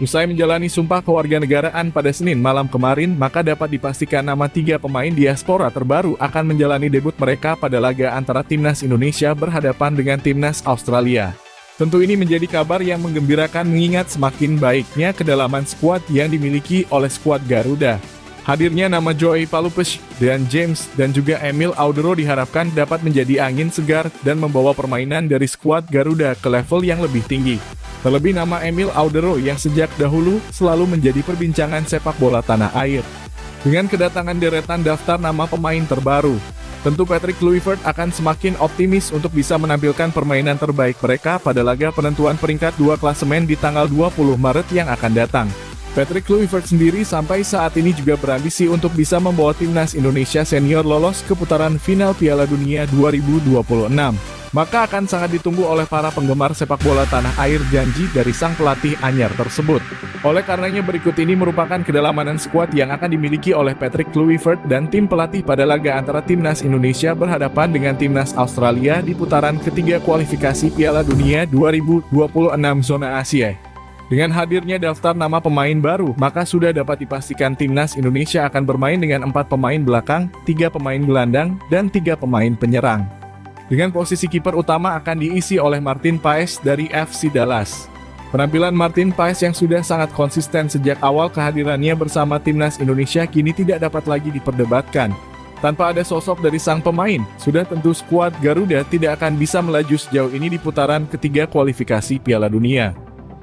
Usai menjalani sumpah kewarganegaraan pada Senin malam kemarin, maka dapat dipastikan nama 3 pemain diaspora terbaru akan menjalani debut mereka pada laga antara Timnas Indonesia berhadapan dengan Timnas Australia. Tentu ini menjadi kabar yang menggembirakan mengingat semakin baiknya kedalaman skuad yang dimiliki oleh skuad Garuda. Hadirnya nama Joey Palupes, Dan James, dan juga Emil Audero diharapkan dapat menjadi angin segar dan membawa permainan dari skuad Garuda ke level yang lebih tinggi. Terlebih nama Emil Audero yang sejak dahulu selalu menjadi perbincangan sepak bola tanah air. Dengan kedatangan deretan daftar nama pemain terbaru, tentu Patrick Kluivert akan semakin optimis untuk bisa menampilkan permainan terbaik mereka pada laga penentuan peringkat 2 klasemen di tanggal 20 Maret yang akan datang. Patrick Kluivert sendiri sampai saat ini juga berambisi untuk bisa membawa Timnas Indonesia Senior lolos ke putaran final Piala Dunia 2026. Maka akan sangat ditunggu oleh para penggemar sepak bola tanah air janji dari sang pelatih anyar tersebut. Oleh karenanya berikut ini merupakan kedalaman skuad yang akan dimiliki oleh Patrick Kluivert dan tim pelatih pada laga antara Timnas Indonesia berhadapan dengan Timnas Australia di putaran ketiga kualifikasi Piala Dunia 2026 zona Asia. Dengan hadirnya daftar nama pemain baru, maka sudah dapat dipastikan Timnas Indonesia akan bermain dengan 4 pemain belakang, 3 pemain gelandang, dan 3 pemain penyerang. Dengan posisi kiper utama akan diisi oleh Martin Paes dari FC Dallas. Penampilan Martin Paes yang sudah sangat konsisten sejak awal kehadirannya bersama Timnas Indonesia kini tidak dapat lagi diperdebatkan. Tanpa ada sosok dari sang pemain, sudah tentu skuad Garuda tidak akan bisa melaju sejauh ini di putaran ketiga kualifikasi Piala Dunia.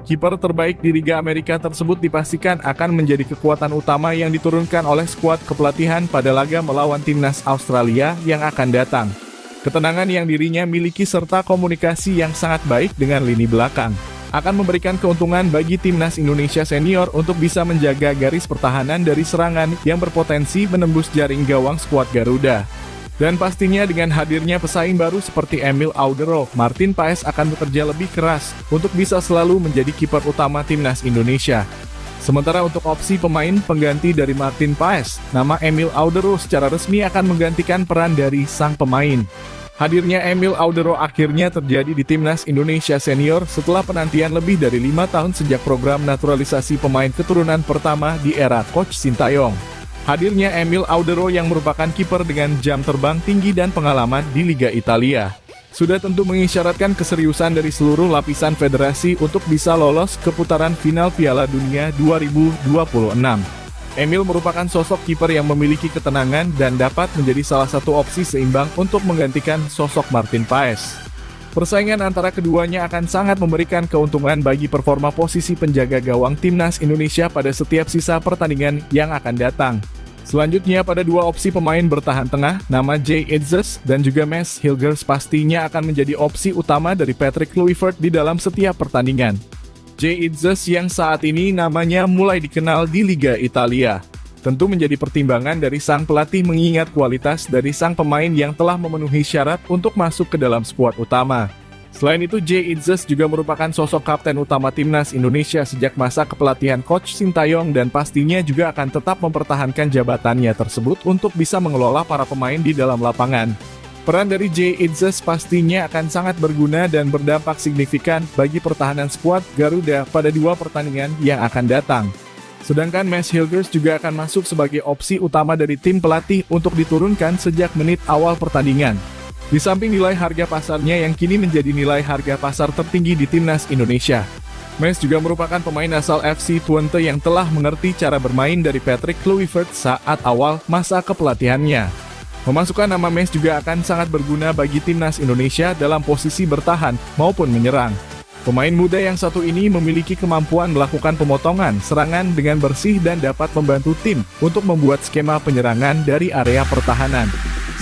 Kiper terbaik di Liga Amerika tersebut dipastikan akan menjadi kekuatan utama yang diturunkan oleh skuad kepelatihan pada laga melawan Timnas Australia yang akan datang. Ketenangan yang dirinya miliki serta komunikasi yang sangat baik dengan lini belakang akan memberikan keuntungan bagi Timnas Indonesia Senior untuk bisa menjaga garis pertahanan dari serangan yang berpotensi menembus jaring gawang skuad Garuda. Dan pastinya dengan hadirnya pesaing baru seperti Emil Audero, Martin Paes akan bekerja lebih keras untuk bisa selalu menjadi kiper utama Timnas Indonesia. Sementara untuk opsi pemain pengganti dari Martin Paes, nama Emil Audero secara resmi akan menggantikan peran dari sang pemain. Hadirnya Emil Audero akhirnya terjadi di Timnas Indonesia Senior setelah penantian lebih dari 5 tahun sejak program naturalisasi pemain keturunan pertama di era Coach Sintayong. Hadirnya Emil Audero yang merupakan kiper dengan jam terbang tinggi dan pengalaman di Liga Italia sudah tentu mengisyaratkan keseriusan dari seluruh lapisan federasi untuk bisa lolos ke putaran final Piala Dunia 2026. Emil merupakan sosok kiper yang memiliki ketenangan dan dapat menjadi salah satu opsi seimbang untuk menggantikan sosok Martin Paes. Persaingan antara keduanya akan sangat memberikan keuntungan bagi performa posisi penjaga gawang Timnas Indonesia pada setiap sisa pertandingan yang akan datang. Selanjutnya pada 2 opsi pemain bertahan tengah, nama Jay Itzes dan juga Mads Hilgers pastinya akan menjadi opsi utama dari Patrick Kluivert di dalam setiap pertandingan. Jay Itzes yang saat ini namanya mulai dikenal di Liga Italia. Tentu menjadi pertimbangan dari sang pelatih mengingat kualitas dari sang pemain yang telah memenuhi syarat untuk masuk ke dalam skuad utama. Selain itu, Jay Itzes juga merupakan sosok kapten utama Timnas Indonesia sejak masa kepelatihan Coach Sintayong dan pastinya juga akan tetap mempertahankan jabatannya tersebut untuk bisa mengelola para pemain di dalam lapangan. Peran dari Jay Itzes pastinya akan sangat berguna dan berdampak signifikan bagi pertahanan skuad Garuda pada 2 pertandingan yang akan datang. Sedangkan Mads Hilgers juga akan masuk sebagai opsi utama dari tim pelatih untuk diturunkan sejak menit awal pertandingan. Di samping nilai harga pasarnya yang kini menjadi nilai harga pasar tertinggi di Timnas Indonesia. Mads juga merupakan pemain asal FC Twente yang telah mengerti cara bermain dari Patrick Kluivert saat awal masa kepelatihannya. Memasukkan nama Mads juga akan sangat berguna bagi Timnas Indonesia dalam posisi bertahan maupun menyerang. Pemain muda yang satu ini memiliki kemampuan melakukan pemotongan serangan dengan bersih dan dapat membantu tim untuk membuat skema penyerangan dari area pertahanan.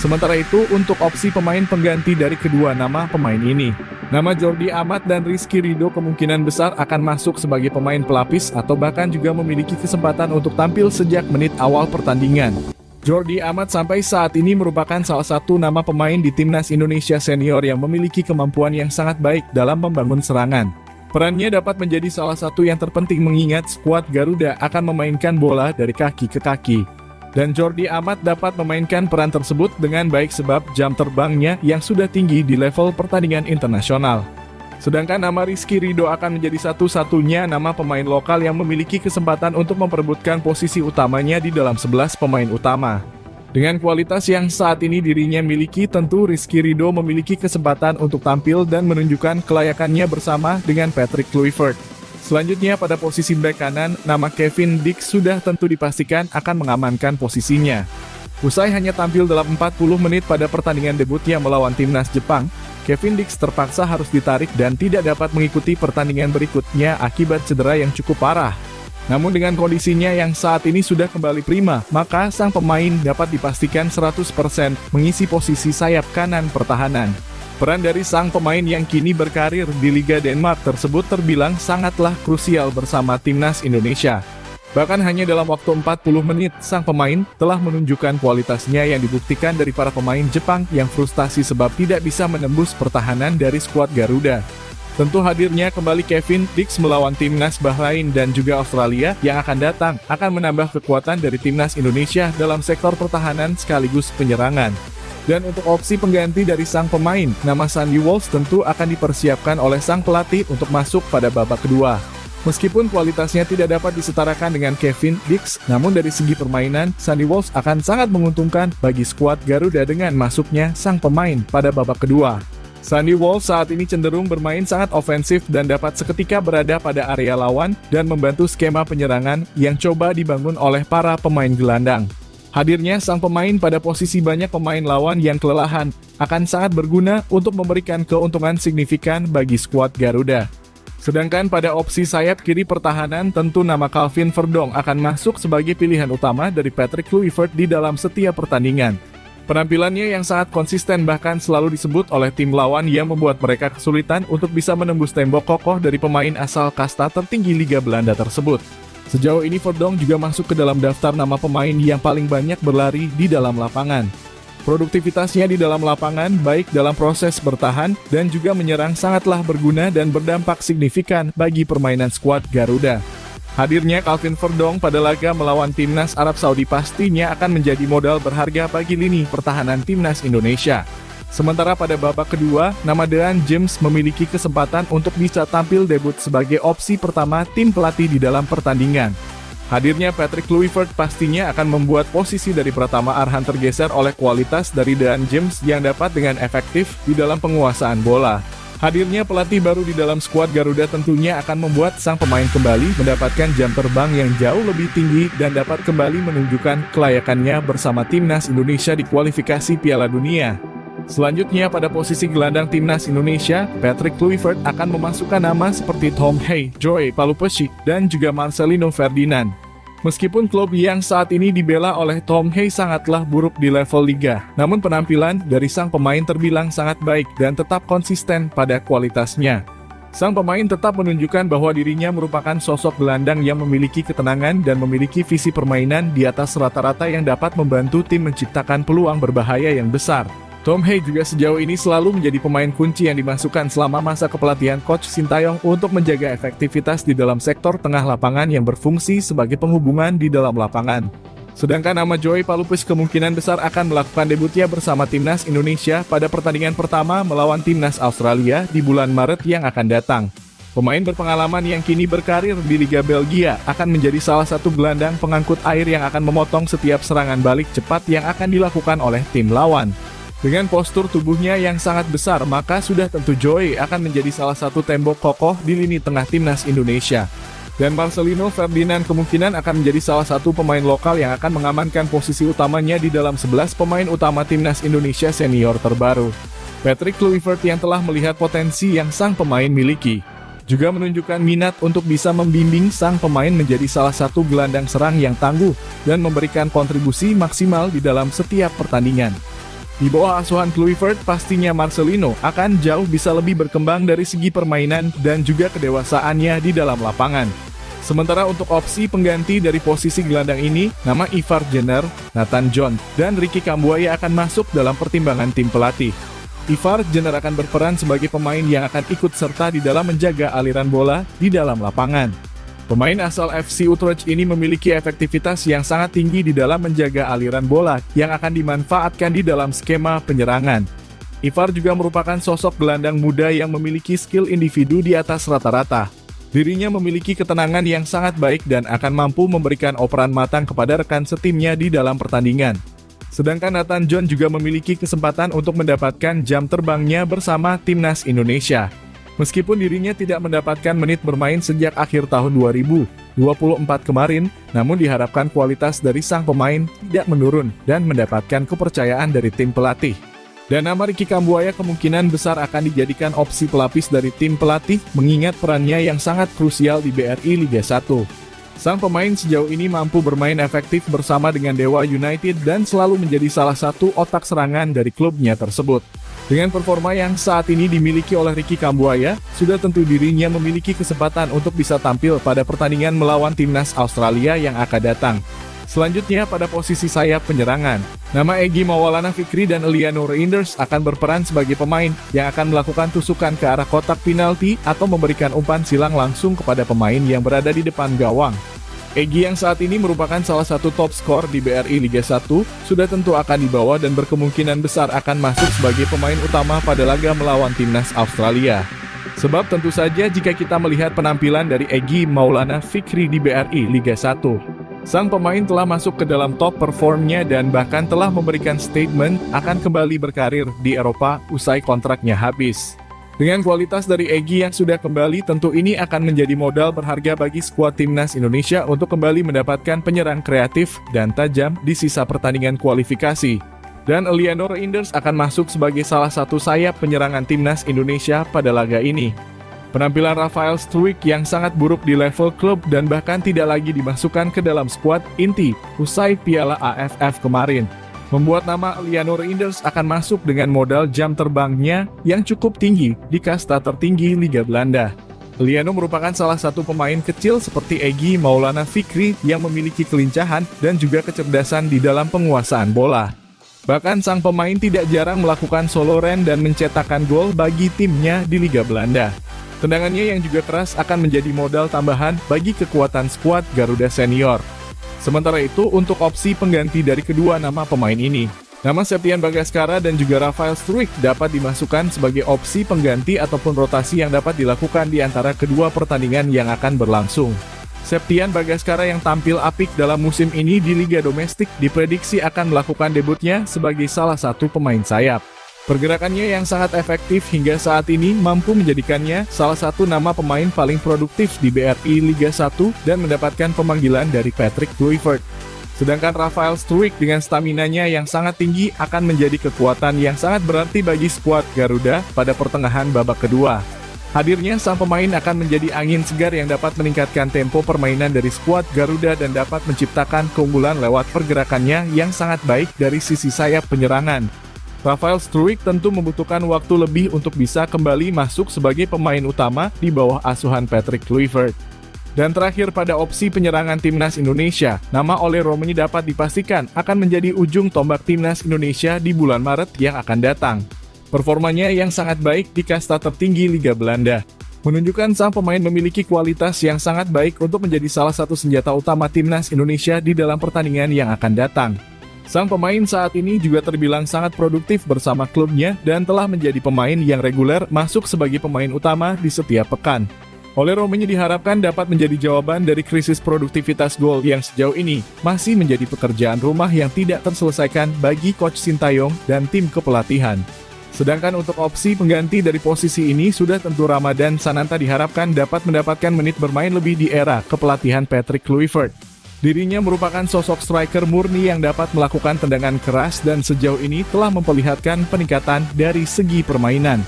Sementara itu, untuk opsi pemain pengganti dari kedua nama pemain ini, nama Jordi Amat dan Rizky Ridho kemungkinan besar akan masuk sebagai pemain pelapis atau bahkan juga memiliki kesempatan untuk tampil sejak menit awal pertandingan. Jordi Amat sampai saat ini merupakan salah satu nama pemain di Timnas Indonesia Senior yang memiliki kemampuan yang sangat baik dalam membangun serangan. Perannya dapat menjadi salah satu yang terpenting mengingat skuad Garuda akan memainkan bola dari kaki ke kaki. Dan Jordi Amat dapat memainkan peran tersebut dengan baik sebab jam terbangnya yang sudah tinggi di level pertandingan internasional. Sedangkan nama Rizky Ridho akan menjadi satu-satunya nama pemain lokal yang memiliki kesempatan untuk memperebutkan posisi utamanya di dalam 11 pemain utama. Dengan kualitas yang saat ini dirinya miliki, tentu Rizky Ridho memiliki kesempatan untuk tampil dan menunjukkan kelayakannya bersama dengan Patrick Kluivert. Selanjutnya pada posisi bek kanan, nama Kevin Dix sudah tentu dipastikan akan mengamankan posisinya. Usai hanya tampil dalam 40 menit pada pertandingan debutnya melawan timnas Jepang, Kevin Dix terpaksa harus ditarik dan tidak dapat mengikuti pertandingan berikutnya akibat cedera yang cukup parah. Namun dengan kondisinya yang saat ini sudah kembali prima, maka sang pemain dapat dipastikan 100% mengisi posisi sayap kanan pertahanan. Peran dari sang pemain yang kini berkarir di Liga Denmark tersebut terbilang sangatlah krusial bersama timnas Indonesia. Bahkan hanya dalam waktu 40 menit, sang pemain telah menunjukkan kualitasnya yang dibuktikan dari para pemain Jepang yang frustasi sebab tidak bisa menembus pertahanan dari skuad Garuda. Tentu hadirnya kembali Kevin Dix melawan timnas Bahrain dan juga Australia yang akan datang akan menambah kekuatan dari timnas Indonesia dalam sektor pertahanan sekaligus penyerangan. Dan untuk opsi pengganti dari sang pemain, nama Sandy Walsh tentu akan dipersiapkan oleh sang pelatih untuk masuk pada babak kedua. Meskipun kualitasnya tidak dapat disetarakan dengan Kevin Dix, namun dari segi permainan, Sandy Walsh akan sangat menguntungkan bagi skuad Garuda dengan masuknya sang pemain pada babak kedua. Sandy Walsh saat ini cenderung bermain sangat ofensif dan dapat seketika berada pada area lawan dan membantu skema penyerangan yang coba dibangun oleh para pemain gelandang. Hadirnya sang pemain pada posisi banyak pemain lawan yang kelelahan akan sangat berguna untuk memberikan keuntungan signifikan bagi skuad Garuda. Sedangkan pada opsi sayap kiri pertahanan, tentu nama Calvin Verdong akan masuk sebagai pilihan utama dari Patrick Kluivert di dalam setiap pertandingan. Penampilannya yang sangat konsisten bahkan selalu disebut oleh tim lawan yang membuat mereka kesulitan untuk bisa menembus tembok kokoh dari pemain asal kasta tertinggi Liga Belanda tersebut. Sejauh ini Verdong juga masuk ke dalam daftar nama pemain yang paling banyak berlari di dalam lapangan. Produktivitasnya di dalam lapangan, baik dalam proses bertahan dan juga menyerang sangatlah berguna dan berdampak signifikan bagi permainan skuad Garuda. Hadirnya Calvin Verdong pada laga melawan timnas Arab Saudi pastinya akan menjadi modal berharga bagi lini pertahanan timnas Indonesia. Sementara pada babak kedua, nama Dean James memiliki kesempatan untuk bisa tampil debut sebagai opsi pertama tim pelatih di dalam pertandingan. Hadirnya Patrick Kluivert pastinya akan membuat posisi dari Pratama Arhan tergeser oleh kualitas dari Dean James yang dapat dengan efektif di dalam penguasaan bola. Hadirnya pelatih baru di dalam skuad Garuda tentunya akan membuat sang pemain kembali mendapatkan jam terbang yang jauh lebih tinggi dan dapat kembali menunjukkan kelayakannya bersama timnas Indonesia di kualifikasi Piala Dunia. Selanjutnya pada posisi gelandang timnas Indonesia, Patrick Kluivert akan memasukkan nama seperti Tom Hay, Joey Palupesi, dan juga Marcelino Ferdinand. Meskipun klub yang saat ini dibela oleh Tom Hay sangatlah buruk di level liga, namun penampilan dari sang pemain terbilang sangat baik dan tetap konsisten pada kualitasnya. Sang pemain tetap menunjukkan bahwa dirinya merupakan sosok gelandang yang memiliki ketenangan dan memiliki visi permainan di atas rata-rata yang dapat membantu tim menciptakan peluang berbahaya yang besar. Tom Hay juga sejauh ini selalu menjadi pemain kunci yang dimasukkan selama masa kepelatihan Coach Sintayong untuk menjaga efektivitas di dalam sektor tengah lapangan yang berfungsi sebagai penghubungan di dalam lapangan. Sedangkan nama Joey Palupesi kemungkinan besar akan melakukan debutnya bersama timnas Indonesia pada pertandingan pertama melawan timnas Australia di bulan Maret yang akan datang. Pemain berpengalaman yang kini berkarir di Liga Belgia akan menjadi salah satu gelandang pengangkut air yang akan memotong setiap serangan balik cepat yang akan dilakukan oleh tim lawan. Dengan postur tubuhnya yang sangat besar, maka sudah tentu Joey akan menjadi salah satu tembok kokoh di lini tengah timnas Indonesia. Dan Marcelino Ferdinand kemungkinan akan menjadi salah satu pemain lokal yang akan mengamankan posisi utamanya di dalam 11 pemain utama timnas Indonesia senior terbaru. Patrick Kluivert yang telah melihat potensi yang sang pemain miliki, juga menunjukkan minat untuk bisa membimbing sang pemain menjadi salah satu gelandang serang yang tangguh dan memberikan kontribusi maksimal di dalam setiap pertandingan. Di bawah asuhan Kluivert, pastinya Marcelino akan jauh bisa lebih berkembang dari segi permainan dan juga kedewasaannya di dalam lapangan. Sementara untuk opsi pengganti dari posisi gelandang ini, nama Ivar Jenner, Nathan John, dan Ricky Kambuaya akan masuk dalam pertimbangan tim pelatih. Ivar Jenner akan berperan sebagai pemain yang akan ikut serta di dalam menjaga aliran bola di dalam lapangan. Pemain asal FC Utrecht ini memiliki efektivitas yang sangat tinggi di dalam menjaga aliran bola yang akan dimanfaatkan di dalam skema penyerangan. Ivar juga merupakan sosok gelandang muda yang memiliki skill individu di atas rata-rata. Dirinya memiliki ketenangan yang sangat baik dan akan mampu memberikan operan matang kepada rekan setimnya di dalam pertandingan. Sedangkan Nathan John juga memiliki kesempatan untuk mendapatkan jam terbangnya bersama timnas Indonesia. Meskipun dirinya tidak mendapatkan menit bermain sejak akhir tahun 2024 kemarin, namun diharapkan kualitas dari sang pemain tidak menurun dan mendapatkan kepercayaan dari tim pelatih. Dan nama Ricky Kambuaya kemungkinan besar akan dijadikan opsi pelapis dari tim pelatih mengingat perannya yang sangat krusial di BRI Liga 1. Sang pemain sejauh ini mampu bermain efektif bersama dengan Dewa United dan selalu menjadi salah satu otak serangan dari klubnya tersebut. Dengan performa yang saat ini dimiliki oleh Ricky Kambuaya, sudah tentu dirinya memiliki kesempatan untuk bisa tampil pada pertandingan melawan timnas Australia yang akan datang. Selanjutnya pada posisi sayap penyerangan, nama Egy Maulana Fikri dan Eliano Reinders akan berperan sebagai pemain yang akan melakukan tusukan ke arah kotak penalti atau memberikan umpan silang langsung kepada pemain yang berada di depan gawang. Egy yang saat ini merupakan salah satu top skor di BRI Liga 1, sudah tentu akan dibawa dan berkemungkinan besar akan masuk sebagai pemain utama pada laga melawan timnas Australia. Sebab tentu saja jika kita melihat penampilan dari Egy Maulana Fikri di BRI Liga 1, sang pemain telah masuk ke dalam top performnya dan bahkan telah memberikan statement akan kembali berkarir di Eropa usai kontraknya habis. Dengan kualitas dari Egy yang sudah kembali, tentu ini akan menjadi modal berharga bagi skuad timnas Indonesia untuk kembali mendapatkan penyerang kreatif dan tajam di sisa pertandingan kualifikasi. Dan Eliano Reinders akan masuk sebagai salah satu sayap penyerangan timnas Indonesia pada laga ini. Penampilan Rafael Struijk yang sangat buruk di level klub dan bahkan tidak lagi dimasukkan ke dalam skuad inti usai Piala AFF kemarin, membuat nama Eliano Reinders akan masuk dengan modal jam terbangnya yang cukup tinggi di kasta tertinggi Liga Belanda. Eliano merupakan salah satu pemain kecil seperti Egy Maulana Fikri yang memiliki kelincahan dan juga kecerdasan di dalam penguasaan bola. Bahkan sang pemain tidak jarang melakukan solo run dan mencetakkan gol bagi timnya di Liga Belanda. Tendangannya yang juga keras akan menjadi modal tambahan bagi kekuatan skuad Garuda Senior. Sementara itu, untuk opsi pengganti dari kedua nama pemain ini, nama Septian Bagaskara dan juga Rafael Struijk dapat dimasukkan sebagai opsi pengganti ataupun rotasi yang dapat dilakukan di antara kedua pertandingan yang akan berlangsung. Septian Bagaskara yang tampil apik dalam musim ini di Liga Domestik diprediksi akan melakukan debutnya sebagai salah satu pemain sayap. Pergerakannya yang sangat efektif hingga saat ini mampu menjadikannya salah satu nama pemain paling produktif di BRI Liga 1 dan mendapatkan pemanggilan dari Patrick Kluivert. Sedangkan Rafael Struijk dengan staminanya yang sangat tinggi akan menjadi kekuatan yang sangat berarti bagi skuad Garuda pada pertengahan babak kedua. Hadirnya sang pemain akan menjadi angin segar yang dapat meningkatkan tempo permainan dari skuad Garuda dan dapat menciptakan keunggulan lewat pergerakannya yang sangat baik dari sisi sayap penyerangan. Rafael Struijk tentu membutuhkan waktu lebih untuk bisa kembali masuk sebagai pemain utama di bawah asuhan Patrick Kluivert. Dan terakhir pada opsi penyerangan timnas Indonesia, nama Ole Romeni dapat dipastikan akan menjadi ujung tombak timnas Indonesia di bulan Maret yang akan datang. Performanya yang sangat baik di kasta tertinggi Liga Belanda menunjukkan sang pemain memiliki kualitas yang sangat baik untuk menjadi salah satu senjata utama timnas Indonesia di dalam pertandingan yang akan datang. Sang pemain saat ini juga terbilang sangat produktif bersama klubnya dan telah menjadi pemain yang reguler masuk sebagai pemain utama di setiap pekan. Ole Romeni diharapkan dapat menjadi jawaban dari krisis produktivitas gol yang sejauh ini masih menjadi pekerjaan rumah yang tidak terselesaikan bagi Coach Sintayong dan tim kepelatihan. Sedangkan untuk opsi pengganti dari posisi ini sudah tentu Ramadan Sananta diharapkan dapat mendapatkan menit bermain lebih di era kepelatihan Patrick Kluivert. Dirinya merupakan sosok striker murni yang dapat melakukan tendangan keras dan sejauh ini telah memperlihatkan peningkatan dari segi permainan.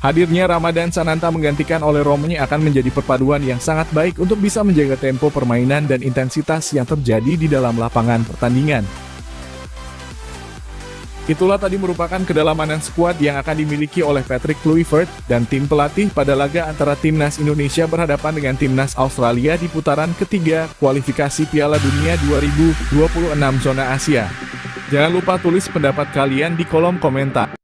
Hadirnya Ramadan Sananta menggantikan Ole Romeni akan menjadi perpaduan yang sangat baik untuk bisa menjaga tempo permainan dan intensitas yang terjadi di dalam lapangan pertandingan. Itulah tadi merupakan kedalaman skuad yang akan dimiliki oleh Patrick Kluivert dan tim pelatih pada laga antara timnas Indonesia berhadapan dengan timnas Australia di putaran ketiga kualifikasi Piala Dunia 2026 zona Asia. Jangan lupa tulis pendapat kalian di kolom komentar.